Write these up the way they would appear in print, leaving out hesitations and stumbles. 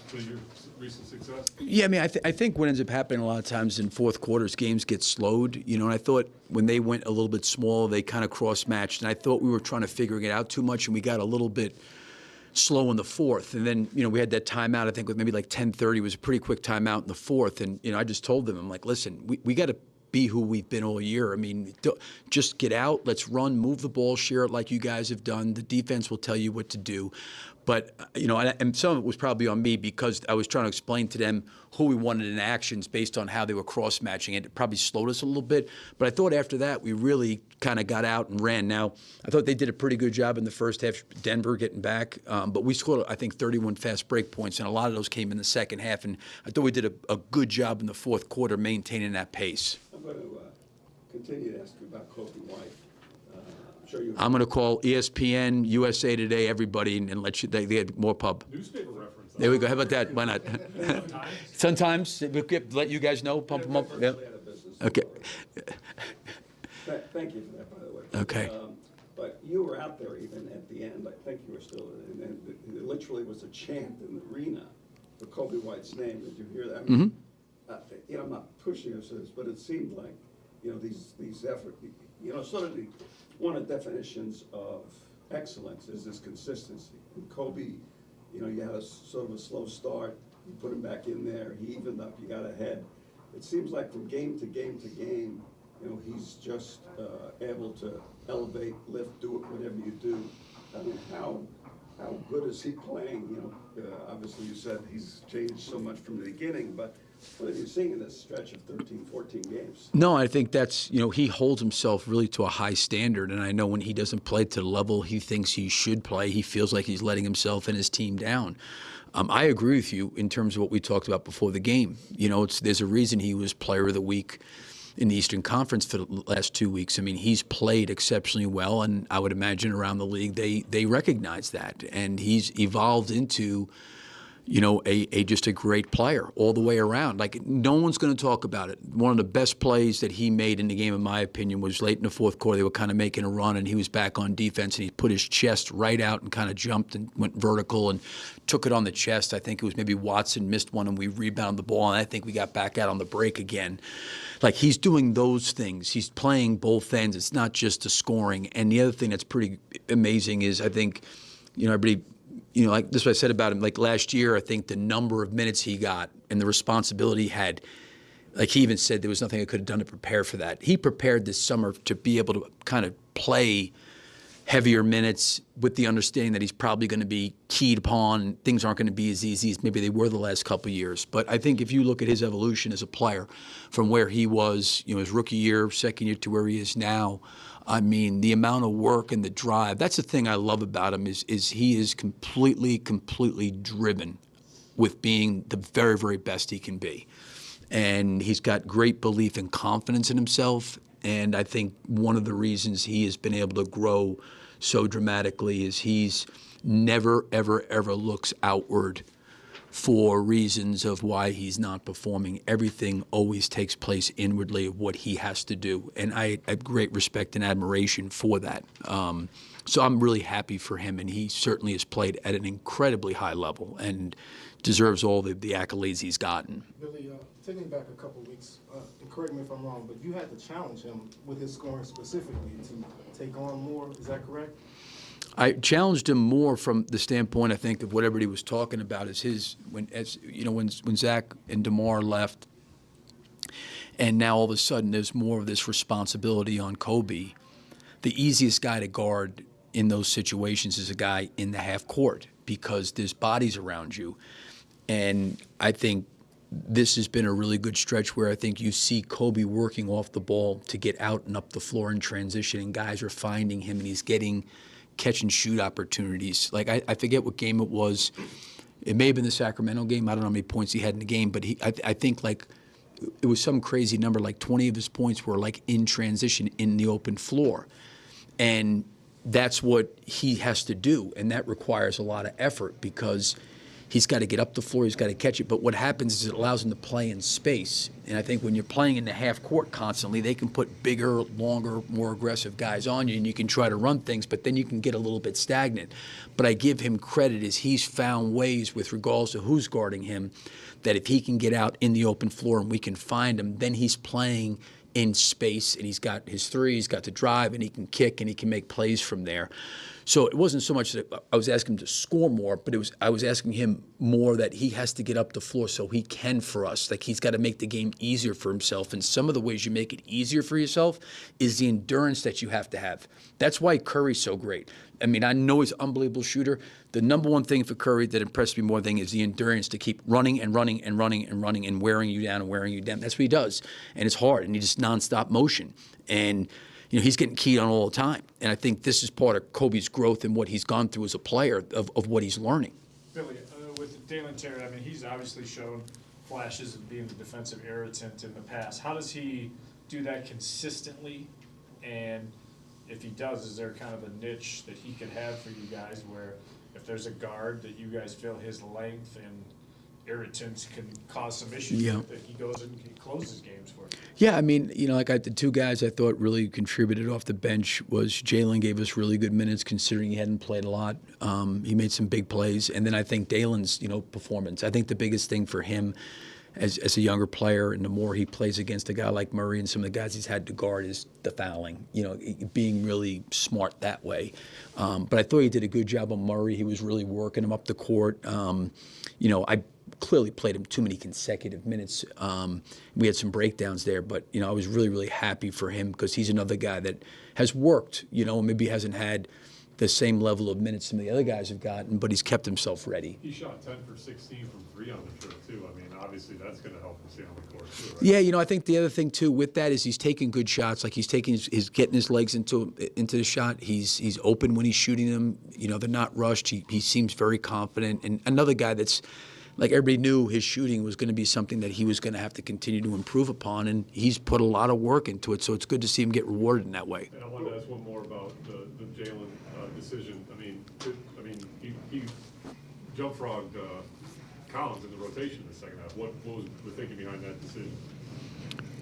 to your recent success? Yeah, I mean, I think what ends up happening a lot of times in fourth quarters, games get slowed, and I thought when they went a little bit small, they kind of cross-matched, and I thought we were trying to figure it out too much, and we got a little bit slow in the fourth. And then, we had that timeout, I think, with maybe like 10:30. It was a pretty quick timeout in the fourth, and, I just told them, I'm like, listen, we got to be who we've been all year. I mean, just get out, let's run, move the ball, share it like you guys have done. The defense will tell you what to do. But, and some of it was probably on me because I was trying to explain to them who we wanted in actions based on how they were cross-matching it. It probably slowed us a little bit. But I thought after that, we really kind of got out and ran. Now, I thought they did a pretty good job in the first half, Denver getting back. But we scored, I think, 31 fast break points, and a lot of those came in the second half. And I thought we did a good job in the fourth quarter maintaining that pace. I'm going to continue to ask you about Coby White. I'm going to call ESPN, USA Today, everybody, and let you. They get more pub. Newspaper reference. There we go. How about that? Why not? Sometimes let you guys know, pump them up. Yeah. Okay. Thank you for that, by the way. Okay. But you were out there even at the end. I think you were still, and it literally was a chant in the arena for Coby White's name. Did you hear that? I mean, I'm not pushing us this, but it seemed like, these efforts, sort of one of the definitions of excellence is this consistency. And Coby, you had a sort of a slow start. You put him back in there. He evened up. You got ahead. It seems like from game to game to game, he's just able to elevate, lift, do it, whatever you do. I mean, how good is he playing? Obviously you said he's changed so much from the beginning, but what have you seen in this stretch of 13, 14 games? No, I think that's, he holds himself really to a high standard. And I know when he doesn't play to the level he thinks he should play, he feels like he's letting himself and his team down. I agree with you in terms of what we talked about before the game. There's a reason he was Player of the Week in the Eastern Conference for the last 2 weeks. I mean, he's played exceptionally well, and I would imagine around the league they recognize that. And he's evolved into just a great player all the way around. Like, no one's going to talk about it. One of the best plays that he made in the game, in my opinion, was late in the fourth quarter. They were kind of making a run, and he was back on defense, and he put his chest right out and kind of jumped and went vertical and took it on the chest. I think it was maybe Watson missed one, and we rebounded the ball, and I think we got back out on the break again. Like, he's doing those things. He's playing both ends. It's not just the scoring. And the other thing that's pretty amazing is I think, everybody – like this is what I said about him. Like last year, I think the number of minutes he got and the responsibility he had, like he even said there was nothing I could have done to prepare for that. He prepared this summer to be able to kind of play heavier minutes with the understanding that he's probably going to be keyed upon. Things aren't going to be as easy as maybe they were the last couple of years. But I think if you look at his evolution as a player from where he was, his rookie year, second year to where he is now, I mean, the amount of work and the drive, that's the thing I love about him is he is completely driven with being the very, very best he can be. And he's got great belief and confidence in himself. And I think one of the reasons he has been able to grow so dramatically is he's never, ever, ever looks outward for reasons of why he's not performing. Everything always takes place inwardly of what he has to do. And I have great respect and admiration for that. So I'm really happy for him, and he certainly has played at an incredibly high level and deserves all the accolades he's gotten. Billy, taking back a couple weeks, and correct me if I'm wrong, but you had to challenge him with his scoring specifically to take on more. Is that correct? I challenged him more from the standpoint, I think, of what everybody was talking about is when Zach and DeMar left, and now all of a sudden there's more of this responsibility on Coby. The easiest guy to guard in those situations is a guy in the half court because there's bodies around you. And I think this has been a really good stretch where I think you see Coby working off the ball to get out and up the floor in transition, and guys are finding him, and he's getting catch and shoot opportunities. Like I forget what game it was. It may have been the Sacramento game. I don't know how many points he had in the game, but I think like it was some crazy number. Like 20 of his points were like in transition in the open floor, and that's what he has to do, and that requires a lot of effort because He's got to get up the floor. He's got to catch it. But what happens is it allows him to play in space. And I think when you're playing in the half court constantly, they can put bigger, longer, more aggressive guys on you, and you can try to run things, but then you can get a little bit stagnant. But I give him credit as he's found ways with regards to who's guarding him that if he can get out in the open floor and we can find him, then he's playing in space, and he's got his three, he's got the drive, and he can kick, and he can make plays from there. So it wasn't so much that I was asking him to score more, but I was asking him more that he has to get up the floor so he can for us. Like, he's got to make the game easier for himself. And some of the ways you make it easier for yourself is the endurance that you have to have. That's why Curry's so great. I mean, I know he's an unbelievable shooter. The number one thing for Curry that impressed me more than is the endurance to keep running and running and running and running and wearing you down and wearing you down. That's what he does. And it's hard, and he just nonstop motion. And he's getting keyed on all the time. And I think this is part of Coby's growth and what he's gone through as a player of what he's learning. Billy, with Dalen Terry, I mean, he's obviously shown flashes of being the defensive irritant in the past. How does he do that consistently? And if he does, is there kind of a niche that he could have for you guys where if there's a guard that you guys feel his length and irritants can cause some issues with, that he goes and he closes games for you? Yeah, I mean, like the two guys I thought really contributed off the bench was Jalen gave us really good minutes considering he hadn't played a lot. He made some big plays. And then I think Dalen's, performance. I think the biggest thing for him as a younger player, and the more he plays against a guy like Murray and some of the guys he's had to guard, is the fouling, being really smart that way. But I thought he did a good job on Murray. He was really working him up the court. I clearly played him too many consecutive minutes. We had some breakdowns there, but I was really, really happy for him because he's another guy that has worked, maybe hasn't had the same level of minutes some of the other guys have gotten, but he's kept himself ready. He shot 10 for 16 from 3 on the trip, too. I mean, obviously that's going to help him stay on the court, too, right? Yeah, I think the other thing, too, with that is he's taking good shots. Like, he's taking his getting his legs into the shot. He's open when he's shooting them. They're not rushed. He seems very confident. And another guy that's, like, everybody knew his shooting was going to be something that he was going to have to continue to improve upon, and he's put a lot of work into it, so it's good to see him get rewarded in that way. And I wanted to ask one more about the Jalen decision. I mean, he jump frogged Collins in the rotation in the second half. What was the thinking behind that decision?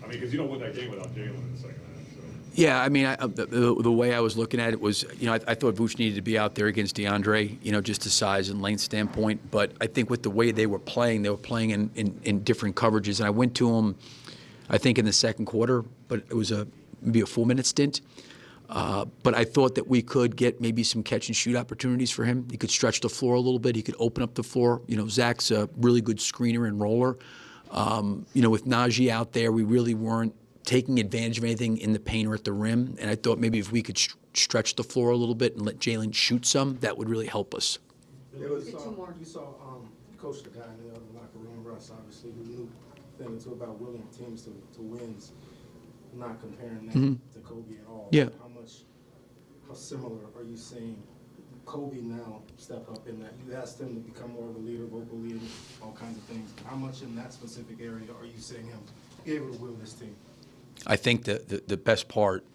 I mean, because you don't win that game without Jalen in the second half. So. Yeah, I mean, the way I was looking at it was, I thought Vooch needed to be out there against DeAndre, just a size and length standpoint. But I think with the way they were playing in different coverages. And I went to him, I think, in the second quarter, but it was maybe a 4-minute stint. But I thought that we could get maybe some catch and shoot opportunities for him. He could stretch the floor a little bit. He could open up the floor. Zach's a really good screener and roller. With Najee out there, we really weren't taking advantage of anything in the paint or at the rim. And I thought maybe if we could stretch the floor a little bit and let Jalen shoot some, that would really help us. You saw Coach the guy in the other locker room, Russ, obviously, who knew then too about willing teams to wins, not comparing that to Coby at all. Yeah. How similar are you seeing Coby now step up in that? You asked him to become more of a leader, vocal leader, all kinds of things. How much in that specific area are you seeing him be able to will this team? I think the best part,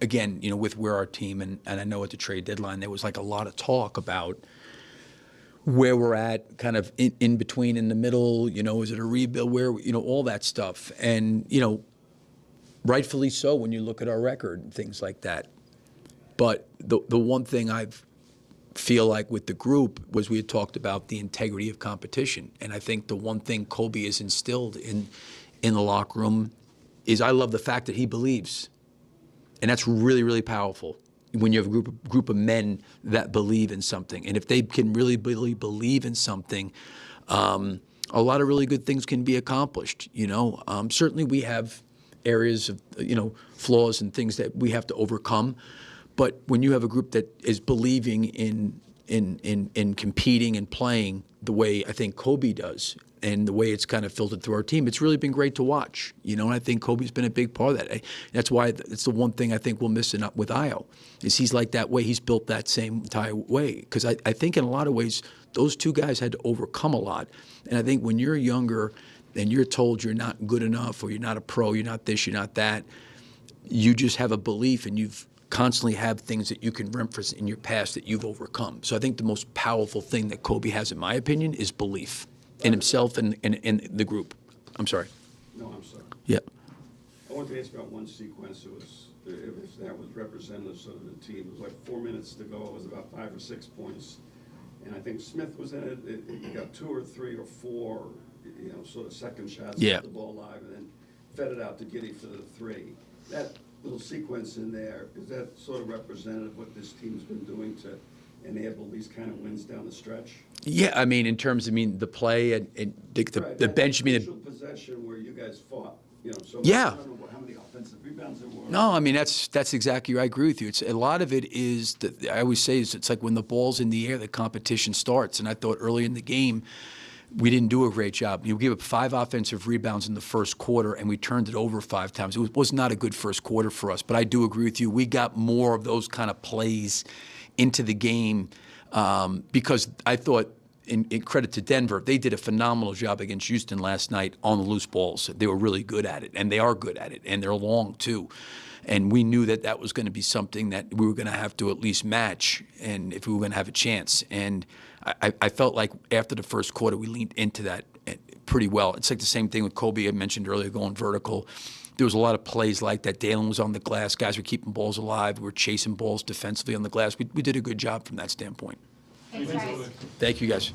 again, with where our team, and I know at the trade deadline, there was like a lot of talk about where we're at, kind of in between, in the middle, is it a rebuild, where, all that stuff. And, rightfully so when you look at our record and things like that. But the one thing I feel like with the group was we had talked about the integrity of competition. And I think the one thing Coby has instilled in the locker room is I love the fact that he believes. And that's really, really powerful when you have a group of men that believe in something. And if they can really believe in something, a lot of really good things can be accomplished. Certainly we have areas of, flaws and things that we have to overcome. But when you have a group that is believing in competing and playing the way I think Coby does, and the way it's kind of filtered through our team, it's really been great to watch. And I think Coby's been a big part of that. That's why it's the one thing I think we'll miss with Io, is he's like that way. He's built that same entire way. Because I think in a lot of ways, those two guys had to overcome a lot. And I think when you're younger and you're told you're not good enough, or you're not a pro, you're not this, you're not that, you just have a belief, and you've constantly have things that you can reference in your past that you've overcome. So I think the most powerful thing that Coby has, in my opinion, is belief in himself and in the group. I'm sorry. No, I'm sorry. Yeah. I wanted to ask about one sequence. It was, if that was representative of the team. It was like 4 minutes to go. It was about 5 or 6 points. And I think Smith was in it. He got 2 or 3 or 4, sort of second shots. Yeah. Kept the ball alive and then fed it out to Giddey for the 3. That little sequence in there, is that sort of representative of what this team's been doing to enable these kind of wins down the stretch? Yeah, I mean, in terms, the play and Right, the that bench. crucial possession where you guys fought, so Yeah. I don't know how many offensive rebounds there were. No, I mean that's exactly right. I agree with you. It's a lot of it is that I always say is it's like when the ball's in the air, the competition starts. And I thought early in the game, we didn't do a great job. We gave up 5 offensive rebounds in the first quarter, and we turned it over 5 times. It was not a good first quarter for us. But I do agree with you. We got more of those kind of plays into the game because I thought. In credit to Denver, they did a phenomenal job against Houston last night on the loose balls. They were really good at it, and they are good at it, and they're long too. And we knew that that was going to be something that we were going to have to at least match, and if we were going to have a chance. And I felt like after the first quarter, we leaned into that pretty well. It's like the same thing with Coby I mentioned earlier, going vertical. There was a lot of plays like that. Dalen was on the glass. Guys were keeping balls alive. We were chasing balls defensively on the glass. We did a good job from that standpoint. Thanks, guys. Thank you, guys.